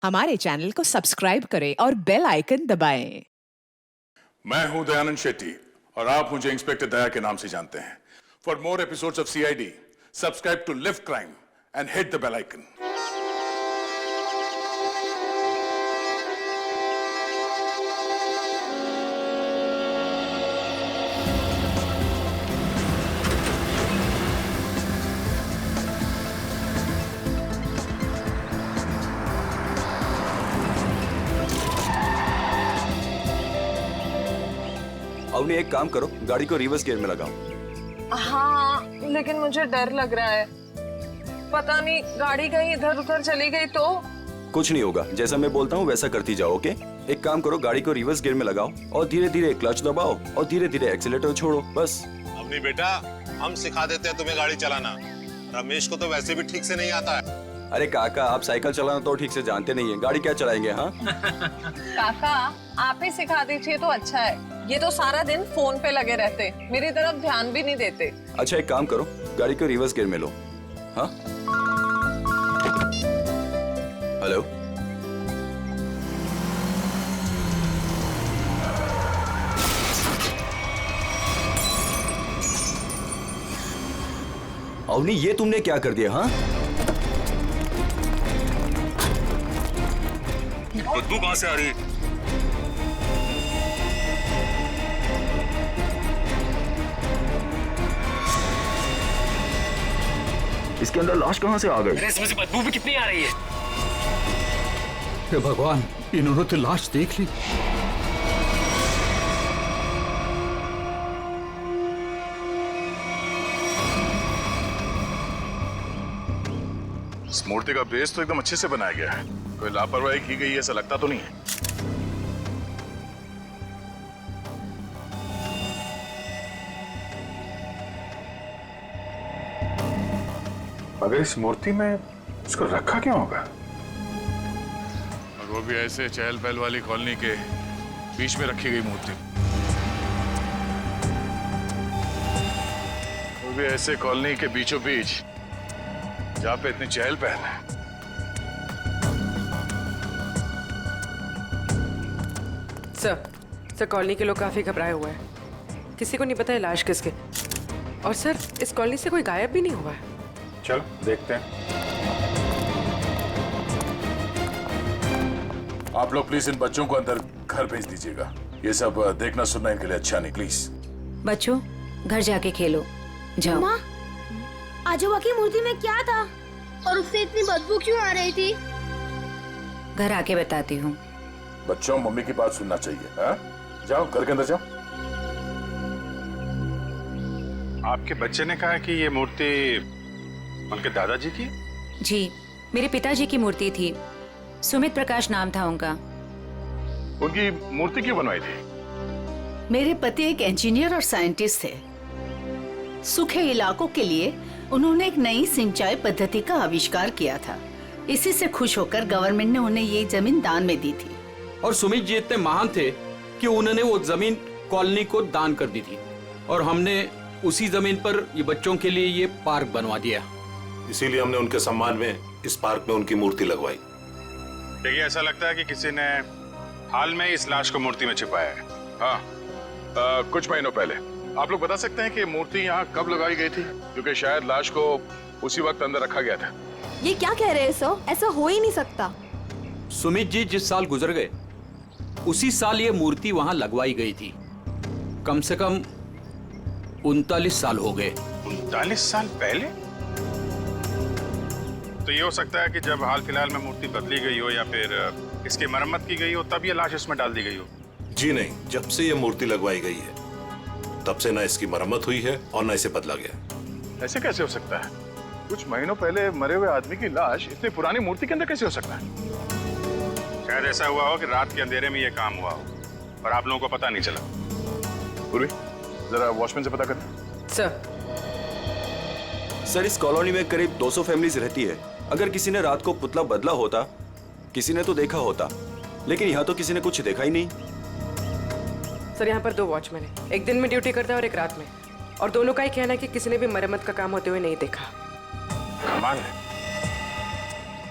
हमारे चैनल को सब्सक्राइब करें और बेल आइकन दबाएं। मैं हूं दयानंद शेट्टी और आप मुझे इंस्पेक्टर दया के नाम से जानते हैं। For more episodes of CID, subscribe to live crime and hit the bell icon. Avani एक काम करो, गाड़ी को रिवर्स गियर में लगाओ। हाँ, लेकिन मुझे डर लग रहा है। पता नहीं गाड़ी कहीं इधर उधर चली गई तो। कुछ नहीं होगा, जैसा मैं बोलता हूँ वैसा करती जाओ, ओके? एक काम करो, गाड़ी को रिवर्स गियर में लगाओ और धीरे धीरे क्लच दबाओ और धीरे धीरे एक्सीलेटर छोड़ो, बस। अवनी बेटा, हम सिखा देते हैं तुम्हें गाड़ी चलाना। रमेश को तो वैसे भी ठीक से नहीं आता है। अरे काका, आप साइकिल चलाना तो ठीक से जानते नहीं है, गाड़ी क्या चलाएंगे? हाँ काका, आप ही सिखा दीजिए तो अच्छा है। ये तो सारा दिन फोन पे लगे रहते, मेरी तरफ ध्यान भी नहीं देते। अच्छा एक काम करो, गाड़ी को रिवर्स गियर में लो। हाँ, हेलो, अवनी ये तुमने क्या कर दिया? हाँ, बदबू कहां से आ रही है? इसके अंदर लाश कहाँ से आ गई? इसमें से बदबू भी कितनी आ रही है? हे भगवान, इन्होंने तो लाश देख ली। इस मूर्ति का बेस तो एकदम अच्छे से बनाया गया है, कोई लापरवाही की गई ऐसा लगता तो नहीं है। मगर इस मूर्ति में इसको रखा क्यों होगा? और वो भी ऐसे चहल पहल वाली कॉलोनी के बीच में रखी गई मूर्ति, वो भी ऐसे कॉलोनी के बीचों बीच जहाँ पे इतनी चहल पहल है। सर कॉलोनी के लोग काफी घबराए हुए हैं। किसी को नहीं पता है लाश किसके। और सर, इस कॉलोनी से कोई गायब भी नहीं हुआ है। चलो देखते हैं। आप लोग प्लीज इन बच्चों को अंदर घर भेज दीजिएगा। ये सब देखना सुनना इनके लिए अच्छा नहीं, प्लीज। बच्चों, घर जाके खेलो, जाओ। माँ, आजोबा की मूर्ति में क्या था और उससे इतनी बदबू क्यों आ रही थी? घर आके बताती हूँ। बच्चों, मम्मी की बात सुनना चाहिए। हाँ, जाओ घर के अंदर जाओ। आपके बच्चे ने कहा कि ये मूर्ति उनके दादाजी की? जी, मेरे पिताजी की मूर्ति थी। सुमित प्रकाश नाम था उनका। उनकी मूर्ति क्यों बनवाई थी? मेरे पति एक इंजीनियर और साइंटिस्ट थे। सूखे इलाकों के लिए उन्होंने एक नई सिंचाई पद्धति का आविष्कार किया था। इसी से खुश होकर गवर्नमेंट ने उन्हें ये जमीन दान में दी थी। और सुमित जी इतने महान थे कि उन्होंने वो जमीन कॉलोनी को दान कर दी थी और हमने उसी जमीन पर ये बच्चों के लिए ये पार्क बनवा दिया। इसीलिए हमने उनके सम्मान में इस पार्क में उनकी मूर्ति लगवाई। देखिए, ऐसा लगता है कि किसी ने हाल में इस लाश को मूर्ति में छिपाया है। हाँ, कुछ महीनों पहले। आप लोग बता सकते हैं कि मूर्ति यहाँ कब लगाई गई थी? क्योंकि शायद लाश को उसी वक्त अंदर रखा गया था। ये क्या कह रहे हैं सर? ऐसा हो ही नहीं सकता। सुमित जी जिस साल गुजर गए उसी साल ये मूर्ति वहाँ लगवाई गई थी। कम से कम 39 साल हो गए। 39 साल पहले? तो ये हो सकता है कि जब हाल फिलहाल में मूर्ति बदली गई हो या फिर इसकी मरम्मत की गई हो, तब ये लाश इसमें डाल दी गई हो। जी नहीं, जब से ये मूर्ति लगवाई गई है तब से ना इसकी मरम्मत हुई है और ना इसे बदला गया। ऐसे कैसे हो सकता है? कुछ महीनों पहले मरे हुए आदमी की लाश इतनी पुरानी मूर्ति के अंदर कैसे हो सकता है? शायद ऐसा हुआ हो कि रात के अंधेरे में ये काम हुआ हो और आप लोगों को पता नहीं चला। पूर्वी, जरा वॉचमैन से पता करना। सर इस कॉलोनी में करीब 200 फैमिलीज रहती है। अगर किसी ने रात को पुतला बदला होता, किसी ने तो देखा होता, लेकिन यहाँ तो किसी ने कुछ देखा ही नहीं। सर, यहाँ पर 2 वॉचमैन हैं। एक दिन में ड्यूटी करता है और एक रात में। और दोनों का ही कहना है कि किसी ने भी मरम्मत का काम होते हुए नहीं देखा। कमाल है,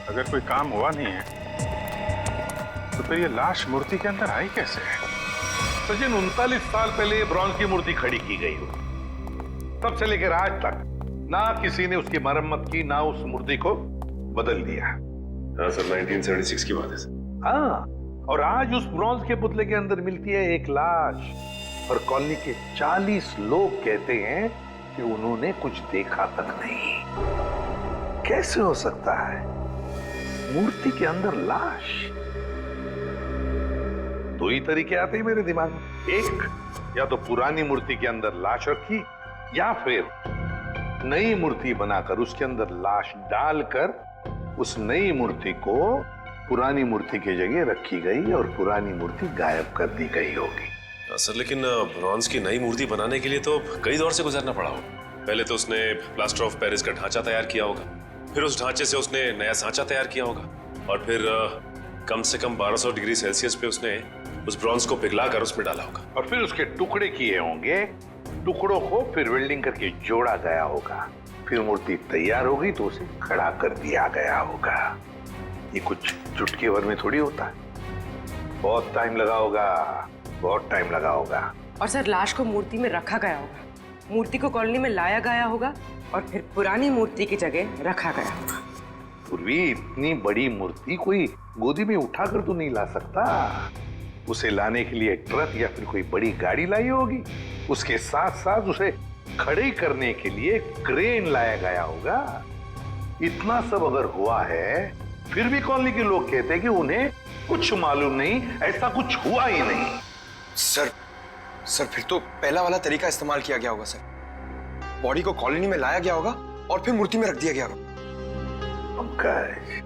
अगर कोई काम हुआ नहीं है तो फिर ये लाश मूर्ति के अंदर आई कैसे? सचिन, 39 साल पहले ये ब्रॉन्ज की मूर्ति खड़ी की गई हो, तब से लेकर आज तक ना किसी ने उसकी मरम्मत की, ना उस मूर्ति को बदल दिया। हाँ सर, 1976 की बात है सर। हाँ, और आज उस ब्रॉन्ज के पुतले के अंदर मिलती है एक लाश, और कॉलोनी के 40 लोग कहते हैं कि उन्होंने कुछ देखा तक नहीं। कैसे हो सकता है मूर्ति के अंदर लाश? दो ही तरीके आते हैं मेरे दिमाग में। एक, या तो पुरानी मूर्ति के अंदर लाश रखी, या फिर नई मूर्ति बनाकर उसके अंदर लाश डालकर उस नई मूर्ति को पुरानी मूर्ति की जगह रखी गई और पुरानी मूर्ति गायब कर दी गई होगी। सर, लेकिन ब्रॉन्ज की नई मूर्ति बनाने के लिए तो कई दौर से गुजरना पड़ा हो। पहले तो उसने प्लास्टर ऑफ पेरिस का ढांचा तैयार किया होगा, फिर उस ढांचे से उसने नया सांचा तैयार किया होगा, और फिर कम से कम 1200 डिग्री सेल्सियस पे उसने उस ब्रॉन्ज को पिघलाकर उसमें डाला होगा, और फिर उसके टुकड़े किए होंगे। टुकड़ों को फिर वेल्डिंग करके जोड़ा गया होगा, फिर मूर्ति तैयार होगी तो उसे खड़ा कर दिया गया होगा। ये कुछ चुटकी भर में थोड़ी होता है, बहुत टाइम लगा होगा, बहुत टाइम लगा होगा। और सर, लाश को मूर्ति में रखा गया होगा, मूर्ति को कॉलोनी में लाया गया होगा, और फिर पुरानी मूर्ति की जगह रखा गया होगा। पूर्वी, इतनी बड़ी मूर्ति कोई गोदी में उठाकर तो नहीं ला सकता। उसे लाने के लिए ट्रक या फिर कोई बड़ी गाड़ी लाई होगी। उसके साथ साथ उसे खड़े करने के लिए क्रेन लाया गया होगा। इतना सब अगर हुआ है, फिर भी कॉलोनी के लोग कहते हैं कि उन्हें कुछ मालूम नहीं, ऐसा कुछ हुआ ही नहीं। सर फिर तो पहला वाला तरीका इस्तेमाल किया गया होगा सर। बॉडी को कॉलोनी में लाया गया होगा और फिर मूर्ति में रख दिया गया होगा। पंकज,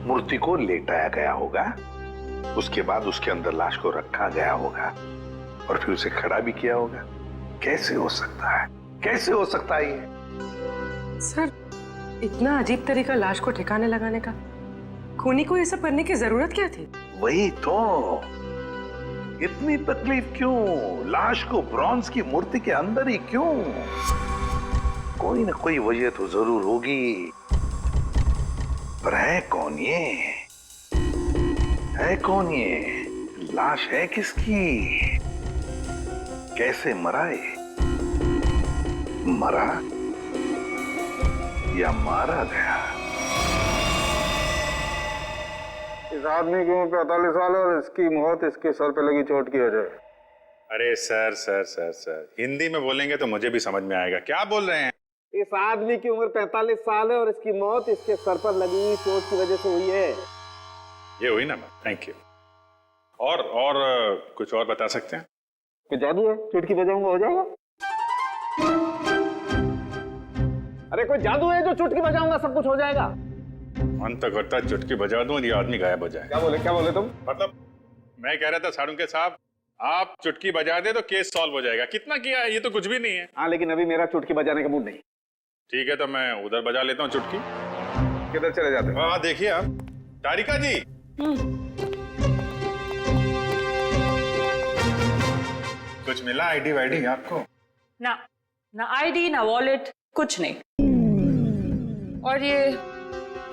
मूर्ति को लेटाया गया होगा, उसके बाद उसके अंदर लाश को रखा गया होगा, और फिर उसे खड़ा भी किया होगा। कैसे हो सकता है? कैसे हो सकता है ये? सर, इतना अजीब तरीका लाश को ठिकाने लगाने का, खूनी को ये सब करने की जरूरत क्या थी? वही तो, इतनी तकलीफ क्यों? लाश को ब्रॉन्ज की मूर्ति के अंदर ही क्यों? कोई ना कोई वजह तो जरूर होगी, पर है कौन ये? है कौन ये? लाश है किसकी? कैसे मरा ये? मरा या मारा गया? इस आदमी की उम्र 45 साल है और इसकी मौत इसके सर पे लगी चोट की वजह है। अरे sir sir sir sir, Hindi में बोलेंगे तो मुझे भी समझ में आएगा। क्या बोल रहे हैं? इस आदमी की उम्र 45 साल है और इसकी मौत इसके सर पर लगी चोट की वजह से हुई है। ये हुई ना? Thank you. और कुछ और बता सकते हैं? कोई जादू है? चुटकी बजाऊंगा हो जाएगा? अरे कोई जादू है जो चुटकी बजाऊंगा सब कुछ हो जाएगा? मन तो करता है चुटकी बजा दूं और ये आदमी गायब हो जाए। क्या बोले तुम? मतलब मैं कह रहा था साड़ुंके साहब, आप चुटकी बजा दे तो केस सॉल्व हो जाएगा। कितना किया है? ये तो कुछ भी नहीं है। हाँ, लेकिन अभी मेरा चुटकी बजाने का मूड नहीं। ठीक है, तो मैं उधर बजा लेता हूँ चुटकी। किधर चले जाते हो? हाँ देखिए आप, तारिका जी। कुछ मिला आईडी वाईडी आपको? ना आईडी ना वॉलेट, कुछ नहीं। और ये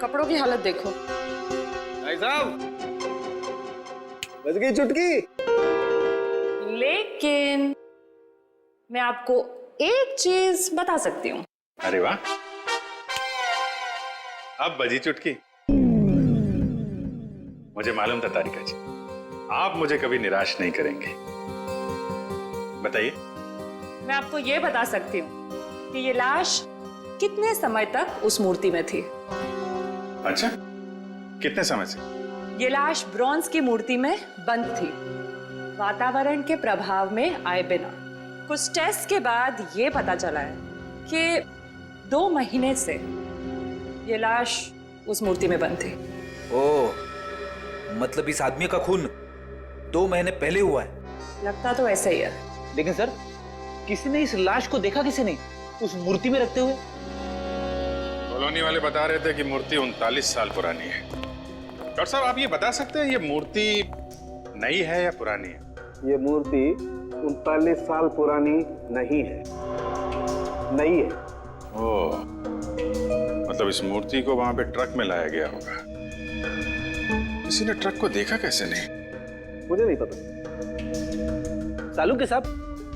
कपड़ों की हालत देखो। भाई साहब, बज गई चुटकी। लेकिन मैं आपको एक चीज बता सकती हूँ। अरे वाह, अब बजी चुटकी। मुझे मालूम था तारिका जी, आप मुझे कभी निराश नहीं करेंगे। बताइए। मैं आपको ये बता सकती हूँ कि ये लाश कितने समय तक उस मूर्ति में थी। अच्छा, कितने समय से? ये लाश ब्रॉन्ज की मूर्ति में बंद थी, वातावरण के प्रभाव में आए बिना। कुछ टेस्ट के बाद ये पता चला है कि 2 महीने से ये लाश उस मूर्ति में बंद थी। ओह, मतलब इस आदमी का खून 2 महीने पहले हुआ है? लगता तो ऐसा ही है। लेकिन सर, किसी ने इस लाश को देखा किसी ने उस मूर्ति में रखते हुए? कॉलोनी वाले बता रहे थे कि मूर्ति 39 साल पुरानी है। डॉक्टर साहब, आप ये बता सकते हैं ये मूर्ति नई है या पुरानी है? ये मूर्ति 39 साल पुरानी नहीं है, नई है। ओह, मतलब इस मूर्ति को वहां पे ट्रक में लाया गया होगा। किसी ने ट्रक को देखा कैसे नहीं? मुझे नहीं पता। सालू के साहब,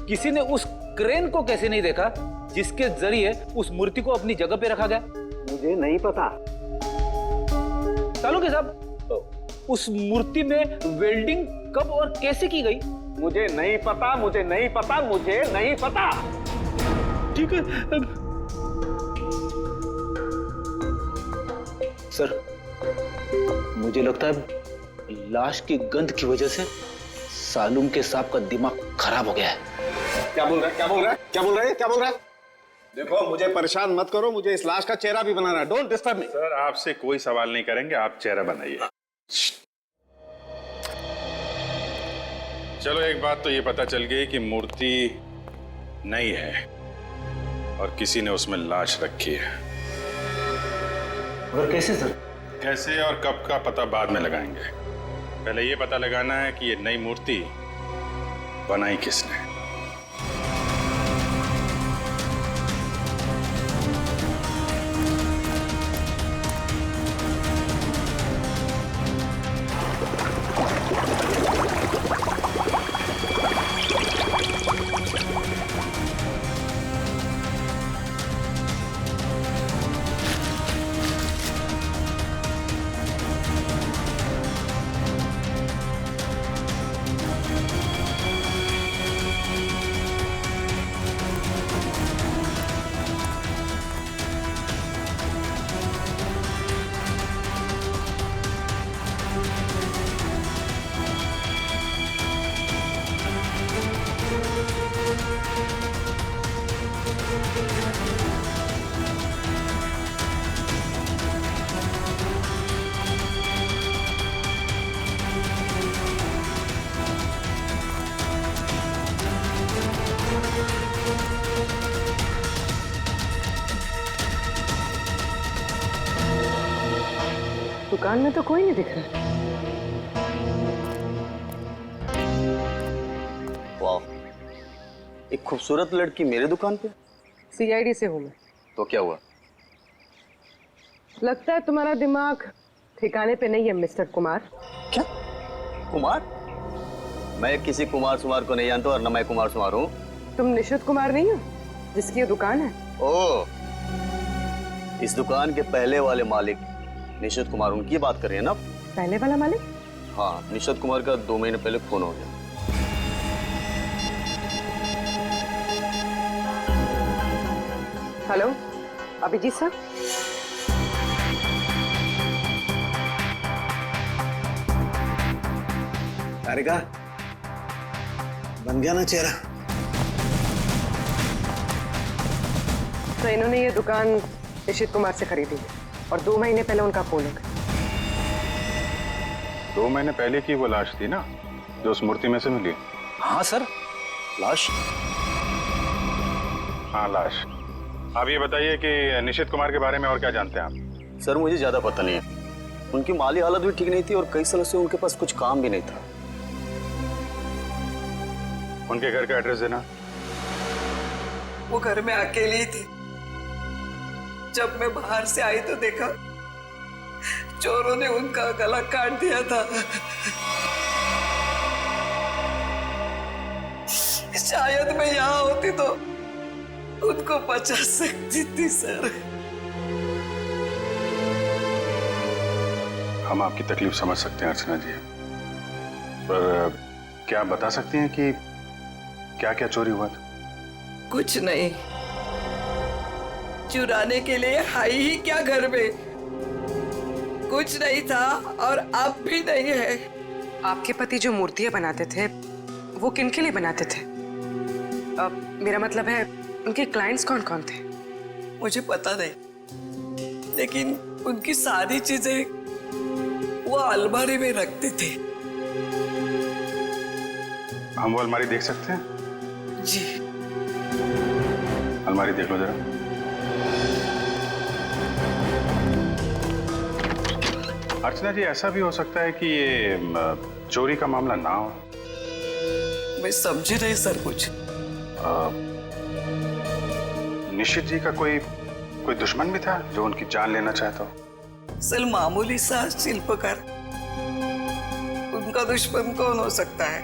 किसी ने उस क्रेन को कैसे नहीं देखा जिसके जरिए उस मूर्ति को अपनी जगह पे रखा गया? मुझे नहीं पता। सालू के साहब, उस मूर्ति में वेल्डिंग कब और कैसे की गई? मुझे नहीं पता, मुझे नहीं पता, मुझे नहीं पता। ठीक है सर, मुझे लगता है लाश की गंध की वजह से सालूम के साहब का दिमाग खराब हो गया है। क्या बोल रहा है? क्या बोल रहा है? क्या बोल रहा है? क्या बोल रहा है? देखो, मुझे परेशान मत करो, मुझे इस लाश का चेहरा भी बनाना है। Don't disturb me. सर, आपसे कोई सवाल नहीं करेंगे, आप चेहरा बनाइए। चलो, एक बात तो ये पता चल गई कि मूर्ति नहीं है और किसी ने उसमें लाश रखी है। और कैसे सर? कैसे और कब का पता बाद में लगाएंगे। पहले ये पता लगाना है कि ये नई मूर्ति बनाई किसने। दुकान में तो कोई नहीं दिख रहा। वाह, एक खूबसूरत लड़की मेरे दुकान पे। सीआईडी से हूँ मैं। तो क्या हुआ? लगता है तुम्हारा दिमाग ठिकाने पे नहीं है मिस्टर कुमार। क्या? कुमार? मैं किसी कुमार सुमार को नहीं जानता और न मैं कुमार सुमार हूँ। तुम निशित कुमार नहीं हो जिसकी ये दुकान है? ओह, इस दुकान के पहले वाले मालिक निशित कुमार, उनकी बात कर रही है ना? पहले वाला मालिक? हाँ, निशित कुमार का 2 महीने पहले खून हो गया। हेलो, अभिजीत साहब। तारिका, बन गया ना चेहरा? तो इन्होंने ये दुकान निशित कुमार से खरीदी और 2 महीने पहले उनका खून हो गया। 2 महीने पहले की वो लाश थी ना जो उस मूर्ति में से मिली? हाँ सर, लाश। हाँ, लाश। आप ये बताइए कि निशित कुमार के बारे में और क्या जानते हैं आप? सर, मुझे ज्यादा पता नहीं है। उनकी माली हालत भी ठीक नहीं थी और कई सालों से उनके पास कुछ काम भी नहीं था। उनके घर का एड्रेस देना। वो घर में अकेली थी। जब मैं बाहर से आई तो देखा चोरों ने उनका गला काट दिया था। शायद मैं यहाँ होती तो उनको बचा सकती थी सर। हम आपकी तकलीफ समझ सकते हैं अर्चना जी, पर क्या आप बता सकती हैं कि क्या क्या चोरी हुआ था? कुछ नहीं, चुराने के लिए आई ही क्या घर में? कुछ नहीं था और अब भी नहीं है। आपके पति जो मूर्तियां बनाते थे वो किनके लिए बनाते थे? मेरा मतलब है उनके क्लाइंट्स कौन कौन थे? मुझे पता नहीं, लेकिन उनकी सारी चीजें वो अलमारी में रखते थे। हम वो अलमारी देख सकते हैं? जी। अलमारी देख लो जरा। अर्चना जी, ऐसा भी हो सकता है कि ये चोरी का मामला ना हो। मैं समझी नहीं सर कुछ। निशित जी का कोई दुश्मन भी था जो उनकी जान लेना चाहता हो? सर, मामूली सा शिल्पकार का दुश्मन कौन हो सकता है?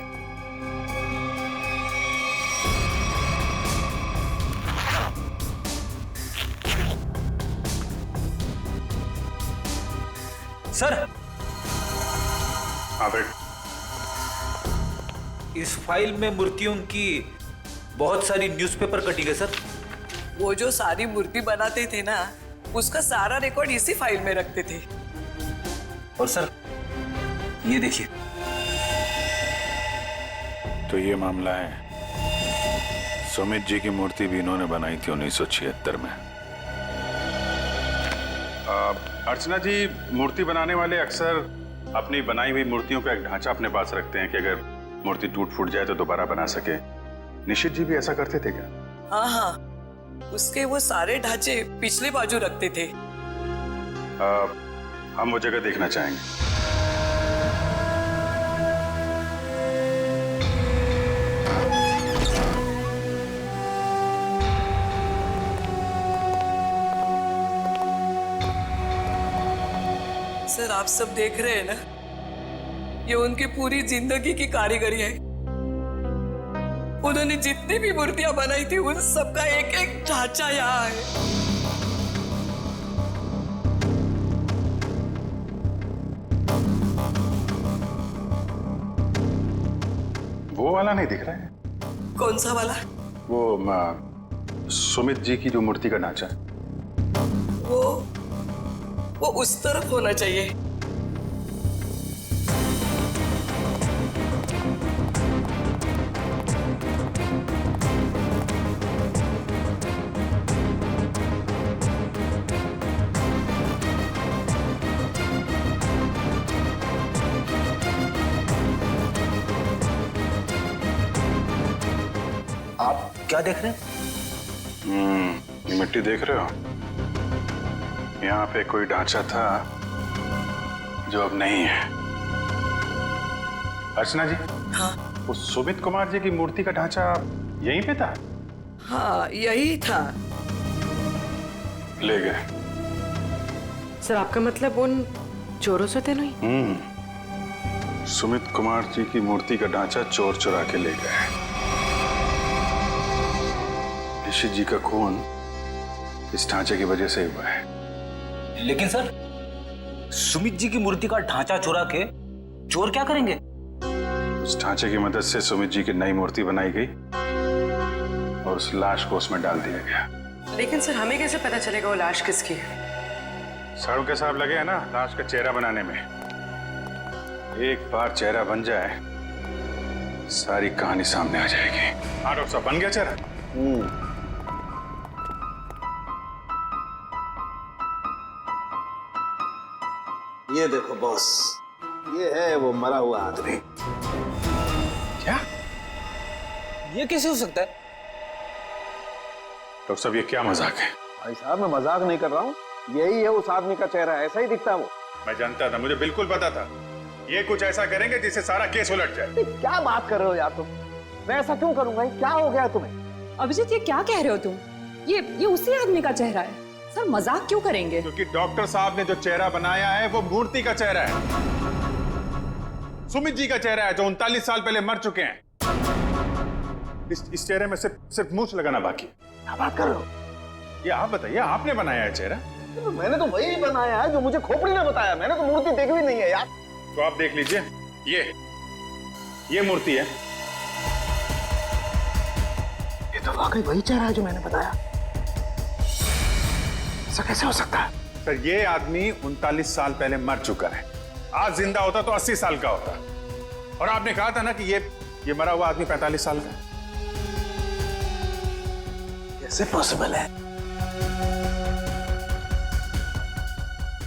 सर, हाँ बेट, इस फाइल में मूर्तियों की बहुत सारी न्यूज़पेपर कटिंग है सर। वो जो सारी मूर्ति बनाते थे ना, उसका सारा रिकॉर्ड इसी फाइल में रखते थे। और सर, ये देखिए। तो ये मामला है। सुमित जी की मूर्ति भी इन्होंने बनाई थी 1976 में। अर्चना जी, मूर्ति बनाने वाले अक्सर अपनी बनाई हुई मूर्तियों का एक ढांचा अपने पास रखते हैं कि अगर मूर्ति टूट फूट जाए तो दोबारा बना सके। निशित जी भी ऐसा करते थे क्या? हाँ हाँ, उसके वो सारे ढांचे पिछले बाजू रखते थे। हम वो जगह देखना चाहेंगे। सर, आप सब देख रहे हैं ना, ये उनकी पूरी जिंदगी की कारीगरी है। उन्होंने जितनी भी मूर्तियां बनाई थी, उन सबका एक एक ढांचा यहाँ है। वो वाला नहीं दिख रहा है? कौन सा वाला? वो सुमित जी की जो मूर्ति का ढांचा है। वो उस तरफ होना चाहिए। आप क्या देख रहे हैं? ये मिट्टी देख रहे हो? यहाँ पे कोई ढांचा था जो अब नहीं है। अर्चना जी, हाँ, वो सुमित कुमार जी की मूर्ति का ढांचा यहीं पे था? हाँ, यही था। ले गए। सर, आपका मतलब उन चोरों से थे नहीं? सुमित कुमार जी की मूर्ति का ढांचा चोर चुरा के ले गए। निशित जी का खून इस ढांचे की वजह से हुआ है। लेकिन सर, सुमित जी की मूर्ति का ढांचा चुरा के चोर क्या करेंगे? उस ढांचे की मदद से सुमित जी की नई मूर्ति बनाई गई और उस लाश को उसमें डाल दिया गया। लेकिन सर, हमें कैसे पता चलेगा वो लाश किसकी है? साड़ू के साहब लगे हैं ना लाश का चेहरा बनाने में। एक बार चेहरा बन जाए, सारी कहानी सामने आ जाएगी। हाँ डॉक्टर साहब, बन गया चेहरा? ये देखो बॉस, ये है वो मरा हुआ आदमी। क्या? ये कैसे हो सकता है? डॉक्टर साहब, ये क्या मजाक है? भाई साहब, मैं मजाक नहीं कर रहा हूँ, यही है उस आदमी का चेहरा, ऐसा ही दिखता है वो। मैं जानता था, मुझे बिल्कुल पता था ये कुछ ऐसा करेंगे जिससे सारा केस उलट जाए। क्या बात कर रहे हो यार तुम? मैं ऐसा क्यों करूंगा? क्या हो गया तुम्हें? अभिजीत, ये क्या कह रहे हो तुम? ये उसी आदमी का चेहरा है। सर, मजाक क्यों करेंगे? क्योंकि डॉक्टर साहब ने जो चेहरा बनाया है वो मूर्ति का चेहरा है। सुमित जी का चेहरा है जो 39 साल पहले मर चुके हैं। इस चेहरे में सिर्फ मूंछ लगाना बाकी है। क्या बात कर रहे हो? ये आप बताइए, आपने बनाया है चेहरा? मैंने तो वही बनाया है जो मुझे खोपड़ी ने बताया। मैंने तो मूर्ति देखी भी नहीं है यार। तो आप देख लीजिए, ये मूर्ति है। ये तो वाकई वही चेहरा है जो मैंने बताया। ऐसा कैसे हो सकता है? सर, ये आदमी 39 साल पहले मर चुका है। आज जिंदा होता तो 80 साल का होता। और आपने कहा था ना कि ये मरा हुआ आदमी 45 साल का है। कैसे पॉसिबल है?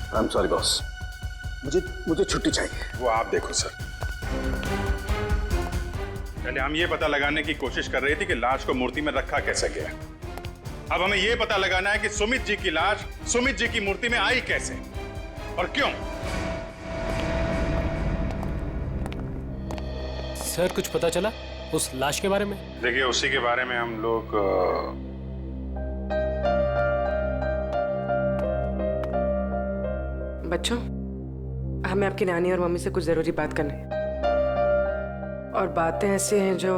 आई एम सॉरी बॉस, मुझे छुट्टी चाहिए। वो आप देखो सर। पहले हम ये पता लगाने की कोशिश कर रहे थे कि लाश को मूर्ति में रखा कैसे गया। अब हमें यह पता लगाना है कि सुमित जी की लाश सुमित जी की मूर्ति में आई कैसे और क्यों। सर, कुछ पता चला उस लाश के बारे में? देखिए, उसी के बारे में हम लोग बच्चों, हमें आपकी नानी और मम्मी से कुछ जरूरी बात करनी है। और बातें ऐसी हैं जो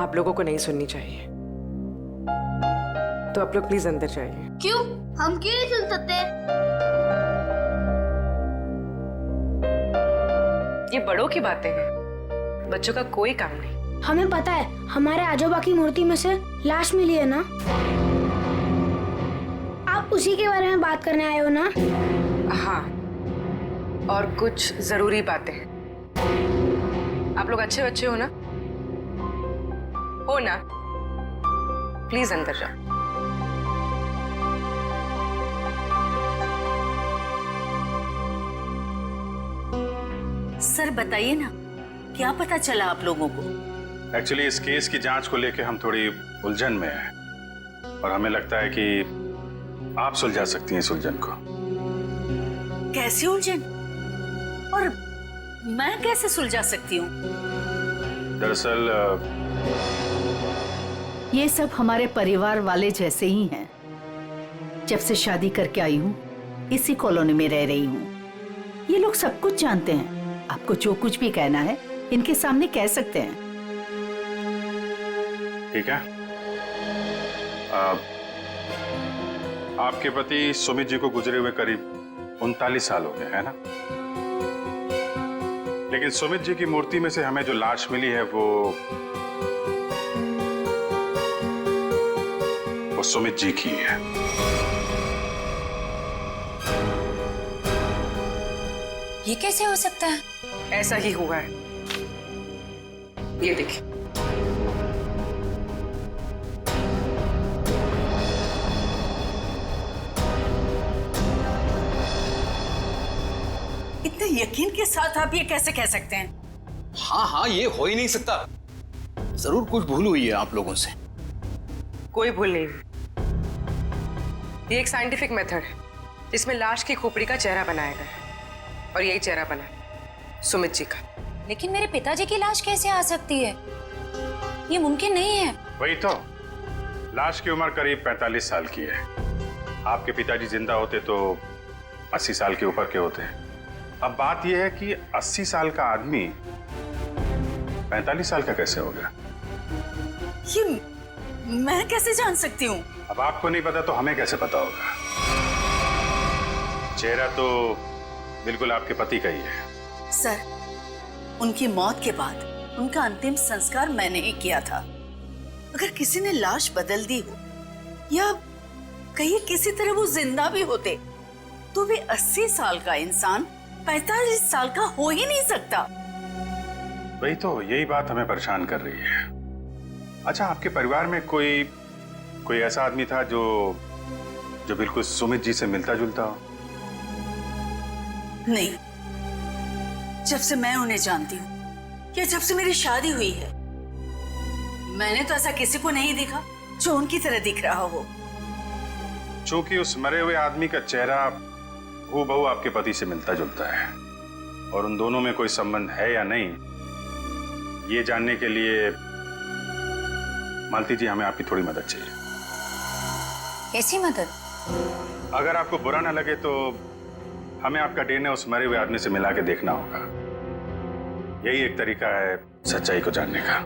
आप लोगों को नहीं सुननी चाहिए, तो आप लोग प्लीज अंदर जाइए। क्यों? हम क्यों नहीं सुन सकते? ये बड़ों की बातें हैं, बच्चों का कोई काम नहीं। हमें पता है, हमारे आजोबा की मूर्ति में से लाश मिली है ना। आप उसी के बारे में बात करने आए हो ना? हाँ, और कुछ जरूरी बातें हैं। आप लोग अच्छे बच्चे हो ना? हो ना? प्लीज अंदर जाओ। सर बताइए ना, क्या पता चला आप लोगों को? एक्चुअली इस केस की जांच को लेकर हम थोड़ी उलझन में हैं और हमें लगता है कि आप सुलझा सकती हैं इस उलझन को। कैसी उलझन? और मैं कैसे सुलझा सकती हूँ? दरअसल ये सब हमारे परिवार वाले जैसे ही हैं। जब से शादी करके आई हूँ इसी कॉलोनी में रह रही हूँ। ये लोग सब कुछ जानते हैं। आपको जो कुछ भी कहना है इनके सामने कह सकते हैं। ठीक है। आपके पति सुमित जी को गुजरे हुए करीब 39 साल हो गए, है ना? लेकिन सुमित जी की मूर्ति में से हमें जो लाश मिली है वो सुमित जी की है। ये कैसे हो सकता है? ऐसा ही हुआ है। ये देखिए। इतने यकीन के साथ आप ये कैसे कह सकते हैं? हाँ, ये हो ही नहीं सकता। जरूर कुछ भूल हुई है आप लोगों से। कोई भूल नहीं हुई। ये एक साइंटिफिक मेथड है जिसमें लाश की खोपड़ी का चेहरा बनाया गया है और यही चेहरा बना है सुमित जी का। लेकिन मेरे पिताजी की लाश कैसे आ सकती है? ये मुमकिन नहीं है। वही तो, लाश की उम्र करीब 45 साल की है। आपके पिताजी जिंदा होते तो 80 साल के ऊपर के होते। अब बात यह है कि 80 साल का आदमी 45 साल का कैसे हो गया? ये मैं कैसे जान सकती हूँ? अब आपको नहीं पता तो हमें कैसे पता होगा? चेहरा तो बिल्कुल आपके पति का ही है। सर, उनकी मौत के बाद उनका अंतिम संस्कार मैंने ही किया था। अगर किसी ने लाश बदल दी हो या कहीं किसी तरह वो जिंदा भी होते तो भी 80 साल का इंसान 45 साल का हो ही नहीं सकता। वही तो, यही बात हमें परेशान कर रही है। अच्छा, आपके परिवार में कोई ऐसा आदमी था जो बिल्कुल सुमित जी से मिलता जुलता हो? नहीं, जब से मैं उन्हें जानती हूँ या जब से मेरी शादी हुई है, मैंने तो ऐसा किसी को नहीं देखा जो उनकी तरह दिख रहा हो। चूंकि उस मरे हुए आदमी का चेहरा हूबहू आपके पति से मिलता जुलता है और उन दोनों में कोई संबंध है या नहीं, ये जानने के लिए मालती जी हमें आपकी थोड़ी मदद चाहिए। कैसी मदद? अगर आपको बुरा ना लगे तो हमें आपका डीएनए उस मरे हुए आदमी से मिला के देखना होगा। यही एक तरीका है सच्चाई को जानने का।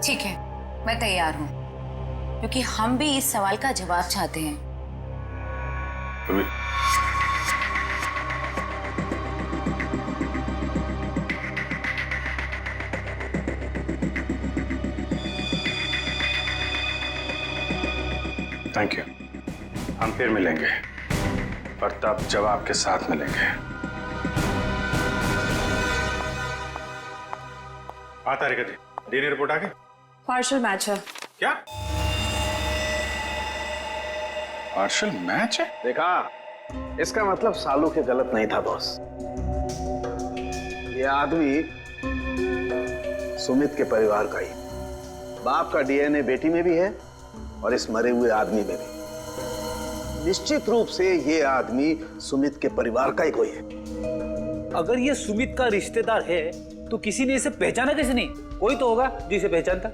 ठीक है, मैं तैयार हूँ, क्योंकि हम भी इस सवाल का जवाब चाहते हैं। Thank you. हम फिर मिलेंगे और तब जवाब के साथ मिलेंगे। आता रेखा जी, डीएनए रिपोर्ट आ गई? पार्शियल मैच है। क्या पार्शियल मैच है? देखा, इसका मतलब सालू के गलत नहीं था बॉस। ये आदमी सुमित के परिवार का ही। बाप का डीएनए बेटी में भी है और इस मरे हुए आदमी में भी। निश्चित रूप से ये आदमी सुमित के परिवार का ही कोई है। अगर ये सुमित का रिश्तेदार है तो किसी ने इसे पहचाना कैसे नहीं? कोई तो होगा जो इसे पहचानता।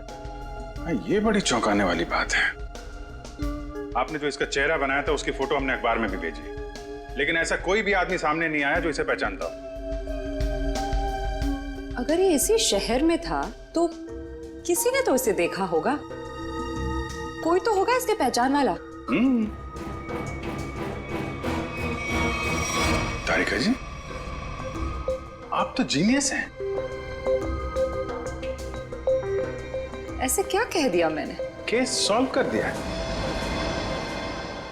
ये बड़ी चौंकाने वाली बात है। आपने जो इसका चेहरा बनाया था उसकी फोटो हमने अखबार में भी भेजी, लेकिन ऐसा कोई भी आदमी सामने नहीं आया जो इसे पहचानता हो। अगर ये इसी शहर में था तो किसी ने तो इसे देखा होगा, कोई तो होगा इसके पहचान वाला। तारिका जी, आप तो जीनियस हैं। ऐसे क्या कह दिया मैंने? केस सॉल्व कर दिया।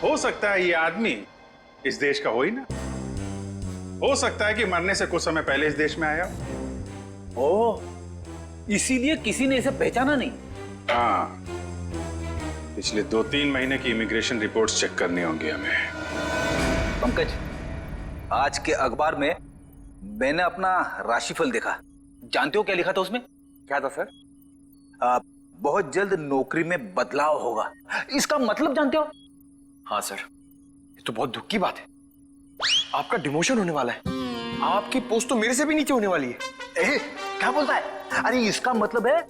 हो सकता है ये आदमी इस देश का हो ही ना, हो सकता है कि मरने से कुछ समय पहले इस देश में आया। ओह, इसीलिए किसी ने इसे पहचाना नहीं। हाँ, पिछले 2-3 महीने की इमिग्रेशन रिपोर्ट्स चेक करनी होंगी हमें। पंकज, आज के अखबार में मैंने अपना राशिफल देखा। जानते हो क्या लिखा था उसमें? क्या था सर? बहुत जल्द नौकरी में बदलाव होगा। इसका मतलब जानते हो? हाँ सर, ये तो बहुत दुख की बात है। आपका डिमोशन होने वाला है। आपकी पोस्ट तो मेरे से भी नीचे होने वाली है। क्या बोलता है? अरे इसका मतलब है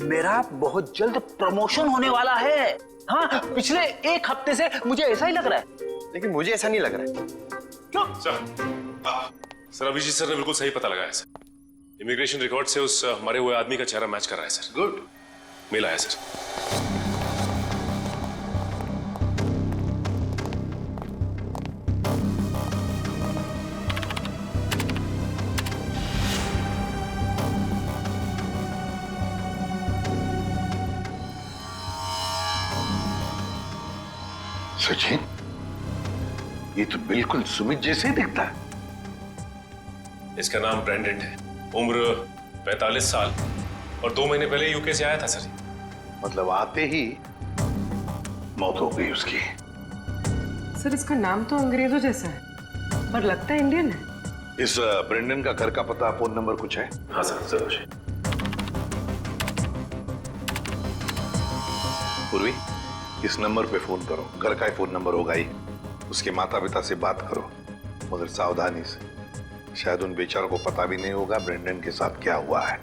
मेरा बहुत जल्द प्रमोशन होने वाला है। हाँ, पिछले 1 हफ्ते से मुझे ऐसा ही लग रहा है। लेकिन मुझे ऐसा नहीं लग रहा है। क्यों? सर अभिजीत सर ने बिल्कुल सही पता लगाया सर। इमिग्रेशन रिकॉर्ड से उस मरे हुए आदमी का चेहरा मैच कर रहा है सर। गुड, मिला है सर। सचिन, ये तो बिल्कुल सुमित जैसे ही दिखता है। इसका नाम ब्रेंडन है, उम्र 45 साल और 2 महीने पहले यूके से आया था सर। मतलब आते ही मौत हो गई उसकी। सर इसका नाम तो अंग्रेजों जैसा है पर लगता है इंडियन है। इस ब्रेंडन का घर का पता, फोन नंबर कुछ है? हाँ सर, जरूर। पूर्वी, इस नंबर पे फोन करो। घर का ही फोन नंबर होगा ही। उसके माता पिता से बात करो, मगर सावधानी से। शायद उन बेचारों को पता भी नहीं होगा ब्रेंडन के साथ क्या हुआ है।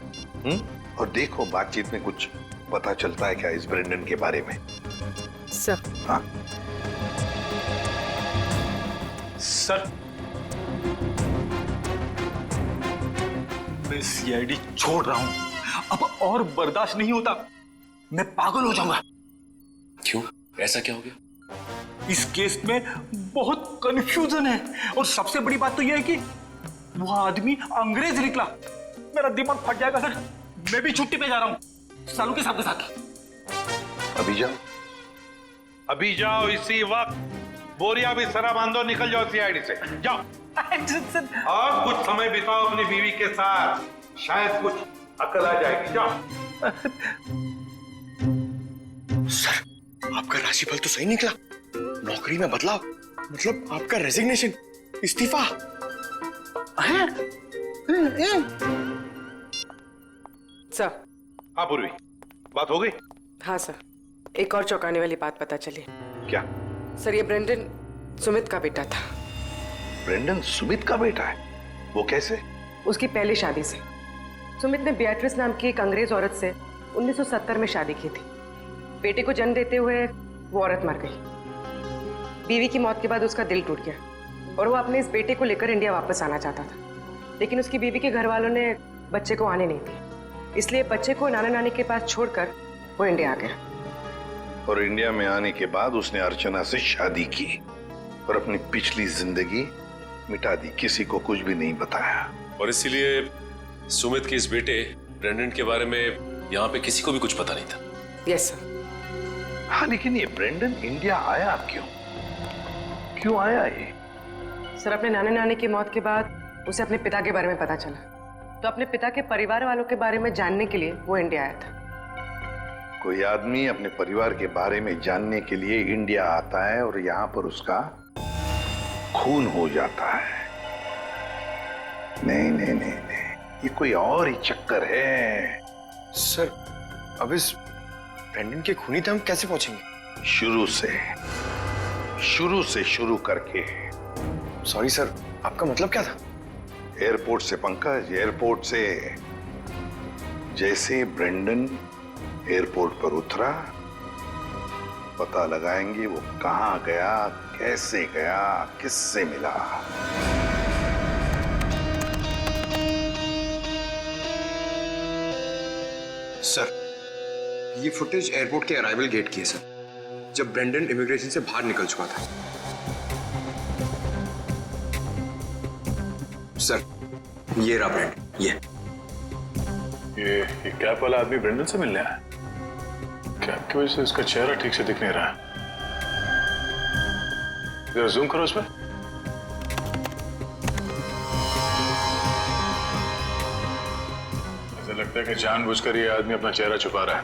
और देखो बातचीत में कुछ पता चलता है क्या इस ब्रेंडन के बारे में। सर। हाँ सर, मैं सीआईडी छोड़ रहा हूं। अब और बर्दाश्त नहीं होता, मैं पागल हो जाऊंगा। क्यों? ऐसा क्या हो गया? इस केस में बहुत कंफ्यूजन है और सबसे बड़ी बात तो यह है कि वो आदमी अंग्रेज निकला। मेरा दिमाग फट जाएगा सर। मैं भी छुट्टी पे जा रहा हूं, सालू के साथ। अभी जाओ, अभी जाओ, इसी वक्त। बोरिया भी सरा बांधो, निकल जाओ सीआईडी से। जाओ और कुछ समय बिताओ अपनी बीवी के साथ, शायद कुछ अकल आ जाएगी। जाओ। सर, आपका राशिफल तो सही निकला। नौकरी में बदलाव मतलब आपका रेजिग्नेशन, इस्तीफा। सर। हाँ पूर्वी, बात हो गई? हाँ सर, एक और चौंकाने वाली बात पता चली। क्या? सर, ये ब्रेंडन सुमित का बेटा था। ब्रेंडन सुमित का बेटा है? वो कैसे? उसकी पहली शादी से। सुमित ने बेatrice नाम की एक अंग्रेज औरत से 1970 में शादी की थी। बेटे को जन्म देते हुए वो औरत मर गई। बीवी की मौत के बाद उसका दिल टूट गया और वो अपने इस बेटे को लेकर इंडिया वापस आना चाहता था, लेकिन उसकी बीवी के घर वालों ने बच्चे को आने नहीं दिया। इसलिए बच्चे को नाना नानी के पास छोड़कर वो इंडिया आ गया। और इंडिया में आने के बाद उसने अर्चना से शादी की और अपनी पिछली जिंदगी मिटा दी, किसी को कुछ भी नहीं बताया। और इसीलिए सुमित के इस बेटे ब्रेंडन के बारे में यहाँ पे किसी को भी कुछ पता नहीं था। Yes sir. हाँ, लेकिन ये ब्रेंडन इंडिया आया क्यों? क्यों आया ये? सर, अपने नाना नानी की मौत के बाद उसे अपने पिता के बारे में पता चला, तो अपने पिता के परिवार वालों के बारे में जानने के लिए वो इंडिया आया था। कोई आदमी अपने परिवार के बारे में जानने के लिए इंडिया आता है और यहाँ पर उसका खून हो जाता है। नहीं नहीं नहीं नहीं, ये कोई और ही चक्कर है। सर, अब इस ब्रेंडन के खूनी तक हम कैसे पहुंचेंगे? शुरू से शुरू करके। सॉरी सर, आपका मतलब क्या था? एयरपोर्ट से पंकज, एयरपोर्ट से। जैसे ब्रेंडन एयरपोर्ट पर उतरा, पता लगाएंगे वो कहाँ गया, कैसे गया, किससे मिला? सर, ये फुटेज एयरपोर्ट के अराइवल गेट की है सर, जब ब्रेंडन इमिग्रेशन से बाहर निकल चुका था। सर, ये रहा ब्रेंडन, ये कैप वाला आदमी ब्रेंडन से मिलने आया? कैप की वजह से उसका चेहरा ठीक से दिख नहीं रहा है। जरा जूम करो उस पर। ऐसा लगता है कि जानबूझकर ये आदमी अपना चेहरा छुपा रहा है।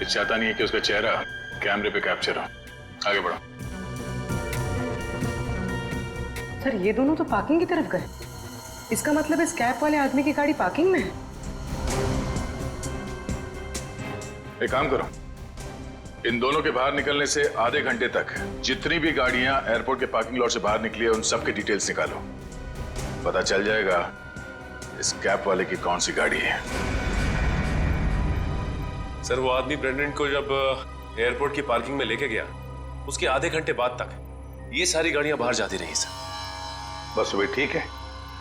ये चाहता नहीं है कि उसका चेहरा कैमरे पे कैप्चर हो। आगे बढ़ो। सर, ये दोनों तो पार्किंग की तरफ गए। इसका मतलब इस कैप वाले आदमी की गाड़ी पार्किंग में है। एक काम करो, इन दोनों के बाहर निकलने से आधे घंटे तक जितनी भी गाड़ियां एयरपोर्ट के पार्किंग लॉट से बाहर निकली है उन सब के डिटेल्स निकालो। पता चल जाएगा इस कैप वाले की कौन सी गाड़ी है। सर, वो आदमी ब्रेंडन को जब एयरपोर्ट की पार्किंग में लेके गया, उसके आधे घंटे बाद तक ये सारी गाड़ियां बाहर जाती रही सर। बस वे ठीक है,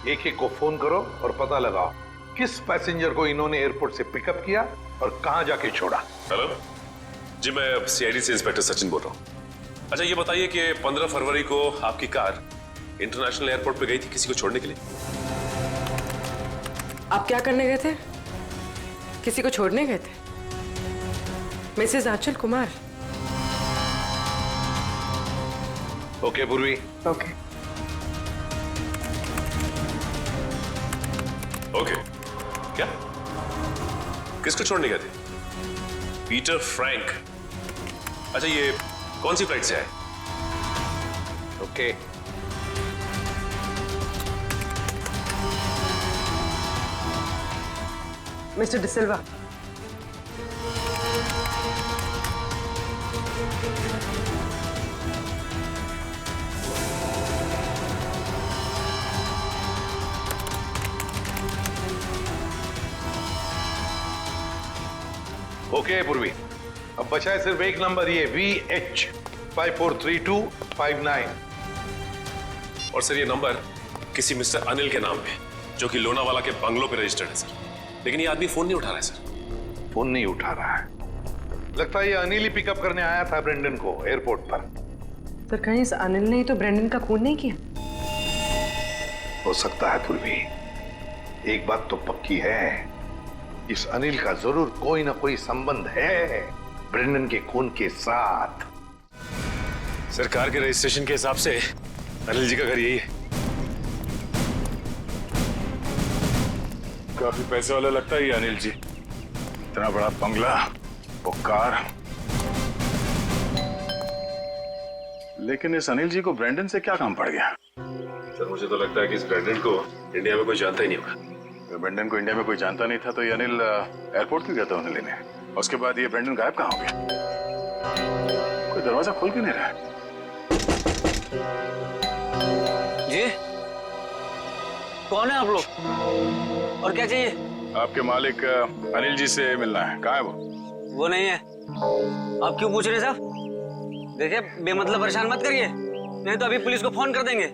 एक एक को फोन करो और पता लगाओ किस पैसेंजर को इन्होंने एयरपोर्ट से पिकअप किया और कहां जाके छोड़ा। हेलो जी, मैं सीआईडी से इंस्पेक्टर सचिन बोल रहा हूँ। अच्छा, ये बताइए कि 15 फरवरी को आपकी कार इंटरनेशनल एयरपोर्ट पे गई थी किसी को छोड़ने के लिए? आप क्या करने गए थे? किसी को छोड़ने गए थे? मिसेस आंचल कुमार। ओके पूर्वी। Okay okay. क्या? किसको छोड़ने गए थे? Peter Frank. अच्छा, ये कौन सी फ्लाइट से आए? ओके। मिस्टर डिसिल्वा, ओके पूर्वी, अब बचा है सिर्फ एक नंबर, ये VH 543259। और सर, ये नंबर किसी मिस्टर अनिल के नाम पे, जो कि लोनावाला के बंगलों पे रजिस्टर्ड है सर। लेकिन ये आदमी फोन नहीं उठा रहा है सर। फोन नहीं उठा रहा है? लगता है ये अनिल ही पिकअप करने आया था ब्रेंडन को एयरपोर्ट पर। सर, कहीं इस अनिल ने तो ब्रेंडन का खून नहीं किया? हो सकता है पूर्वी, एक बात तो पक्की है, इस अनिल का जरूर कोई ना कोई संबंध है ब्रेंडन के खून के साथ। सरकार के रजिस्ट्रेशन के हिसाब से अनिल जी का घर यही है। काफी पैसे वाला लगता है ये अनिल जी। इतना बड़ा बंगला, वो कार। लेकिन इस अनिल जी को ब्रेंडन से क्या काम पड़ गया? सर, मुझे तो लगता है कि इस ब्रेंडन को इंडिया में कोई जानता ही नहीं होगा। ब्रेंडन को इंडिया में कोई जानता नहीं था तो ये अनिल एयरपोर्ट क्यों गया था उन्हें लेने? उसके बाद ये ब्रेंडन गायब कहाँ हो गया? कोई दरवाजा खोल क्यों नहीं रहा? जी, कौन है आप लोग और क्या चाहिए? आपके मालिक अनिल जी से मिलना है। कहाँ है वो? वो नहीं है। आप क्यों पूछ रहे साहब? देखिए, बेमतलब परेशान मत करिए, नहीं तो अभी पुलिस को फोन कर देंगे।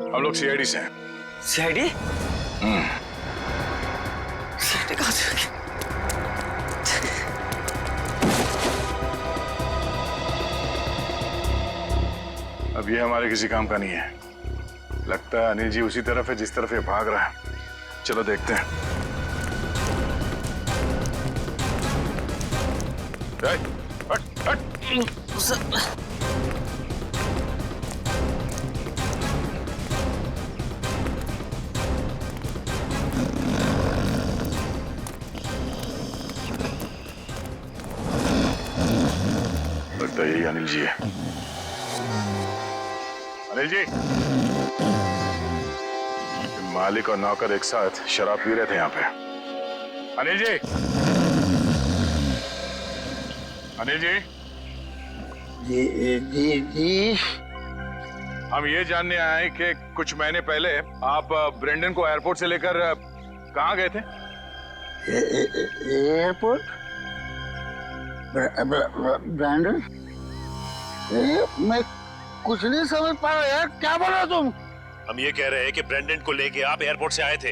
हम लोग सीआईडी से हैं। सीआईडी? सीआईडी कहाँ से? अब ये हमारे किसी काम का नहीं है। लगता है अनिल जी उसी तरफ है जिस तरफ ये भाग रहा है। चलो देखते हैं। हट, हट। लगता है यही अनिल जी है। अनिल जी, मालिक और नौकर एक साथ शराब पी रहे थे यहाँ पे। अनिल जी, अनिल जी, जी। हम ये जानने आए कि कुछ महीने पहले आप ब्रेंडन को एयरपोर्ट से लेकर कहाँ गए थे? एयरपोर्ट? ब्रेंडन? मैं कुछ नहीं समझ पा रहा यार, क्या बोल रहे हो तुम? हम ये कह रहे हैं कि ब्रेंडन को लेके आप एयरपोर्ट से आए थे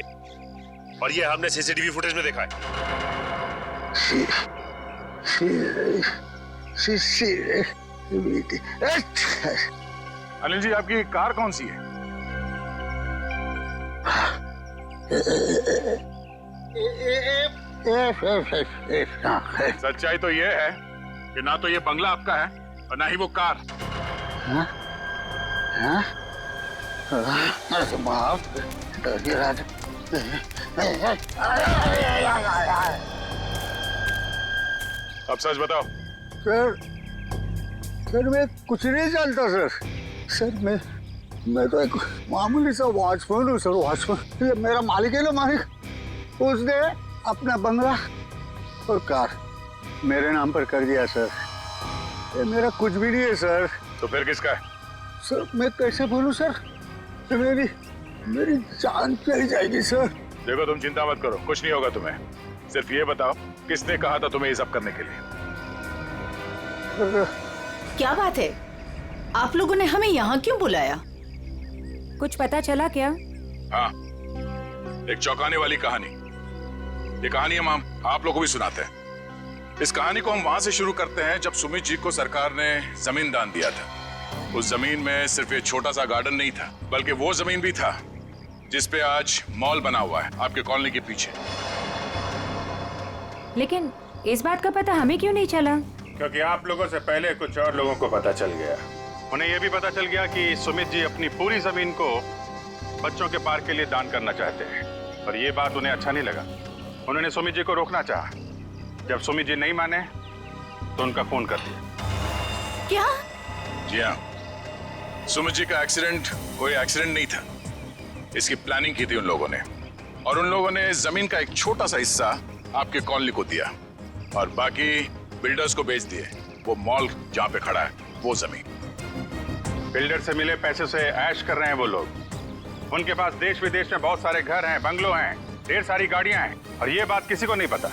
और ये हमने सीसीटीवी फुटेज में देखा है। अनिल जी, आपकी कार कौन सी है? सच्चाई तो ये है कि ना तो ये बंगला आपका है और ना ही वो कार। अब सच बताओ। सर मैं कुछ नहीं जानता सर मैं तो एक मामूली सा वॉचमैन हूँ सर, वॉचमैन। ये मेरा मालिक है ना, मालिक, उसने अपना बंगला और कार मेरे नाम पर कर दिया सर। ये मेरा कुछ भी नहीं है सर। तो फिर किसका है? सर मैं कैसे बोलूं सर, मेरी जान चली जाएगी सर। देखो तुम चिंता मत करो, कुछ नहीं होगा तुम्हें। सिर्फ ये बताओ किसने कहा था तुम्हें ये सब करने के लिए? क्या बात है, आप लोगों ने हमें यहाँ क्यों बुलाया? कुछ पता चला क्या? हाँ, एक चौंकाने वाली कहानी। ये कहानी हम आप लोगों को भी सुनाते हैं। इस कहानी को हम वहां से शुरू करते हैं जब सुमित जी को सरकार ने जमीन दान दिया था। उस जमीन में सिर्फ ये छोटा सा गार्डन नहीं था, बल्कि वो जमीन भी था जिसपे आज मॉल बना हुआ है आपके कॉलोनी के पीछे। लेकिन इस बात का पता हमें क्यों नहीं चला? क्योंकि आप लोगों से पहले कुछ और लोगों को पता चल गया। उन्हें यह भी पता चल गया कि सुमित जी अपनी पूरी जमीन को बच्चों के पार्क के लिए दान करना चाहते हैं, और ये बात उन्हें अच्छा नहीं लगा। उन्होंने सुमित जी को रोकना चाहा। जब सुमित जी नहीं माने तो उनका फोन कर दिया। क्या? जी हाँ, सुमित जी का एक्सीडेंट कोई एक्सीडेंट नहीं था। इसकी प्लानिंग की थी उन लोगों ने, और उन लोगों ने जमीन का एक छोटा सा हिस्सा आपके कॉलोनी को दिया और बाकी बिल्डर्स को बेच दिए। वो मॉल जहाँ पे खड़ा है वो जमीन। बिल्डर से मिले पैसे से ऐश कर रहे हैं वो लोग। उनके पास देश विदेश में बहुत सारे घर हैं, बंगलो हैं, ढेर सारी गाड़ियां हैं, और ये बात किसी को नहीं पता,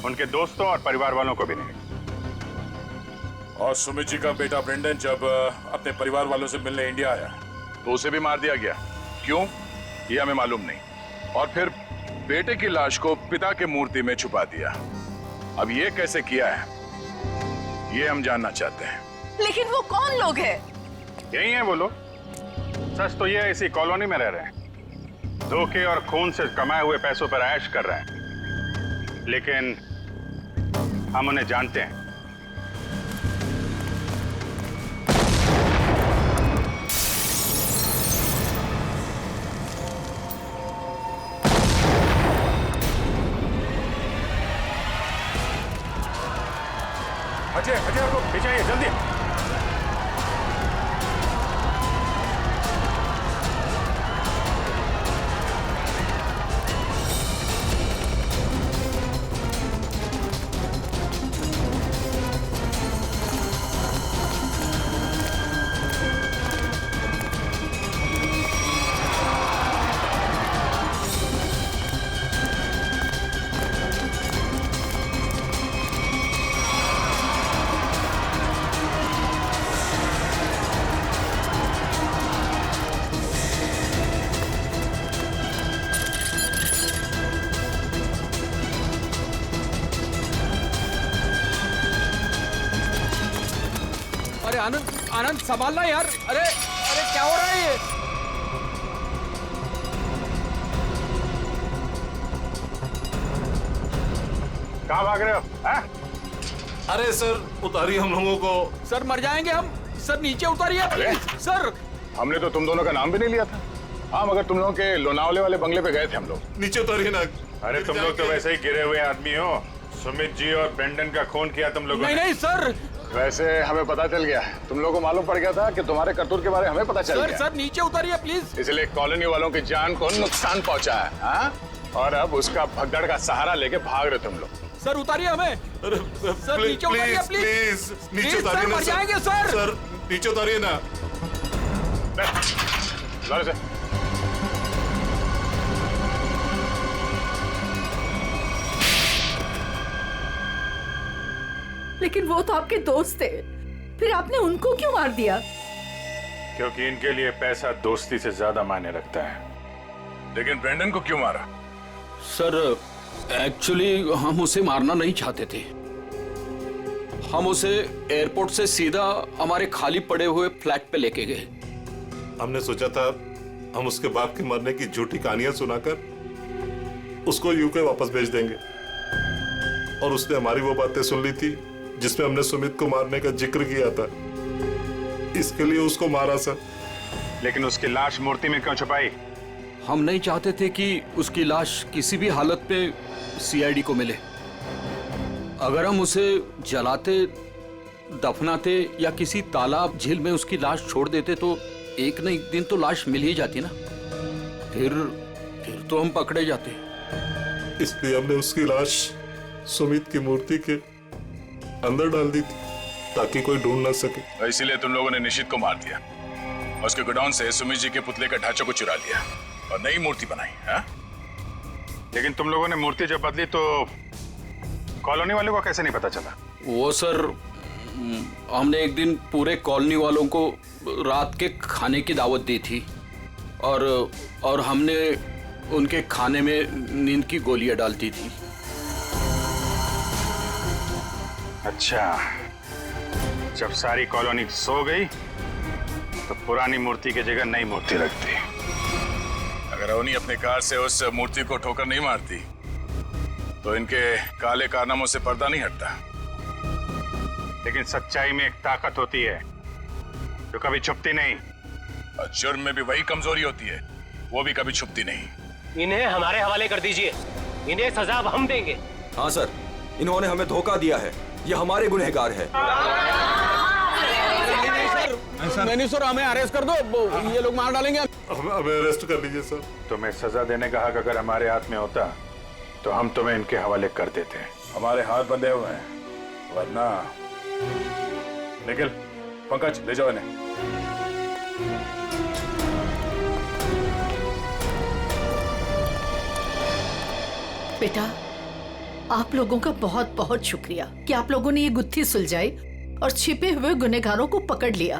उनके दोस्तों और परिवार वालों को भी नहीं। और सुमित जी का बेटा ब्रेंडन जब अपने परिवार वालों से मिलने इंडिया आया तो उसे भी मार दिया गया। क्यों, ये हमें मालूम नहीं। और फिर बेटे की लाश को पिता के मूर्ति में छुपा दिया। अब ये कैसे किया है, ये हम जानना चाहते हैं। लेकिन वो कौन लोग हैं? यही हैं वो लोग। सच तो ये इसी कॉलोनी में रह रहे हैं, धोखे और खून से कमाए हुए पैसों पर ऐश कर रहे हैं, लेकिन हम उन्हें जानते हैं। अजय, अजय को पीछे आइए जल्दी। आनंद, आनंद संभालना यार। अरे अरे क्या हो रहा है ये? कहाँ भाग रहे हो? अरे सर उतारिए हम लोगों को। सर मर जाएंगे हम। सर नीचे उतारिए प्लीज। सर हमने तो तुम दोनों का नाम भी नहीं लिया था। हाँ, मगर तुम लोगों के लोनावले वाले बंगले पे गए थे हम लोग। नीचे उतारिए ना। अरे तुम लोग तो वैसे ही गिरे हुए आदमी हो। सुमित जी और ब्रेंडन का खून किया तुम लोगों ने। नहीं सर, वैसे हमें पता चल गया, तुम लोगों को मालूम पड़ गया था कि तुम्हारे करतूत के बारे में हमें पता चल गया। सर नीचे उतारिए प्लीज। इसलिए कॉलोनी वालों की जान को नुकसान पहुंचा है, हाँ? और अब उसका भगदड़ का सहारा लेके भाग रहे तुम लोग। सर उतारिए हमें। सर नीचे उतारिए प्लीज। नीचे उतारिए ना मर जाएंगे सर। सर नीचे उतारिए ना। लेकिन वो तो आपके दोस्त थे, फिर आपने उनको क्यों मार दिया? क्योंकि इनके लिए पैसा दोस्ती से ज्यादा मायने रखता है। लेकिन ब्रेंडन को क्यों मारा? सर एक्चुअली हम उसे मारना नहीं चाहते थे। हम उसे एयरपोर्ट से सीधा हमारे खाली पड़े हुए फ्लैट पे लेके गए। हमने सोचा था हम उसके बाप के मरने की झूठी कहानियां सुनाकर उसको यूके वापस भेज देंगे, और उसने हमारी वो बातें सुन ली थी जिसमें हमने सुमित को मारने का जिक्र किया था। इसके लिए उसको मारा सर। लेकिन उसकी लाश मूर्ति में क्यों छुपाई? हम नहीं चाहते थे कि उसकी लाश किसी भी हालत में सीआईडी को मिले। अगर हम उसे जलाते, दफनाते या किसी तालाब झील में उसकी लाश छोड़ देते तो एक न एक दिन तो लाश मिल ही जाती ना। फिर तो हम पकड़े जाते। इसलिए हमने उसकी लाश सुमित की मूर्ति के अंदर डाल दी थी ताकि कोई ढूंढ ना सके। इसीलिए तुम लोगों ने निशित को मार दिया और उसके गोडाउन से सुमित जी के पुतले का ढांचा को चुरा लिया और नई मूर्ति बनाई। हाँ? लेकिन तुम लोगों ने मूर्ति जब बदली तो कॉलोनी वालों को कैसे नहीं पता चला? वो सर, हमने एक दिन पूरे कॉलोनी वालों को रात के खाने की दावत दी थी और हमने उनके खाने में नींद की गोलियां डाल दी थी। अच्छा, जब सारी कॉलोनी सो गई तो पुरानी मूर्ति की जगह नई मूर्ति रख दी। अगर अवनी अपने कार से उस मूर्ति को ठोकर नहीं मारती तो इनके काले कारनामों से पर्दा नहीं हटता। लेकिन सच्चाई में एक ताकत होती है जो कभी छुपती नहीं, और जुर्म में भी वही कमजोरी होती है, वो भी कभी छुपती नहीं। इन्हें हमारे हवाले कर दीजिए, इन्हें सजा अब हम देंगे। हाँ सर, इन्होंने हमें धोखा दिया है, ये हमारे गुनहगार है। नहीं सर, हमें अरेस्ट कर दो, ये लोग मार डालेंगे। हमें अरेस्ट कर लीजिए सर। तुम्हें सजा देने का हक अगर हमारे हाथ में होता तो हम तुम्हें इनके हवाले कर देते। हमारे हाथ बंधे हुए हैं, वरना निखिल, पंकज ले जाओ इन्हें। बेटा, आप लोगों का बहुत बहुत शुक्रिया कि आप लोगों ने ये गुत्थी सुलझाई और छिपे हुए गुनहगारों को पकड़ लिया।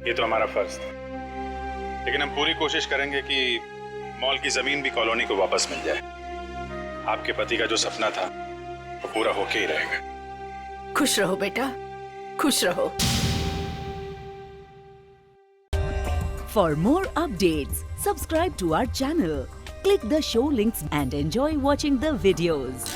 ये तो हमारा फर्ज था, लेकिन हम पूरी कोशिश करेंगे कि मॉल की जमीन भी कॉलोनी को वापस मिल जाए। आपके पति का जो सपना था वो पूरा होके ही रहेगा। खुश रहो बेटा, खुश रहो। For more updates, subscribe to our channel, click the show links and enjoy watching the videos.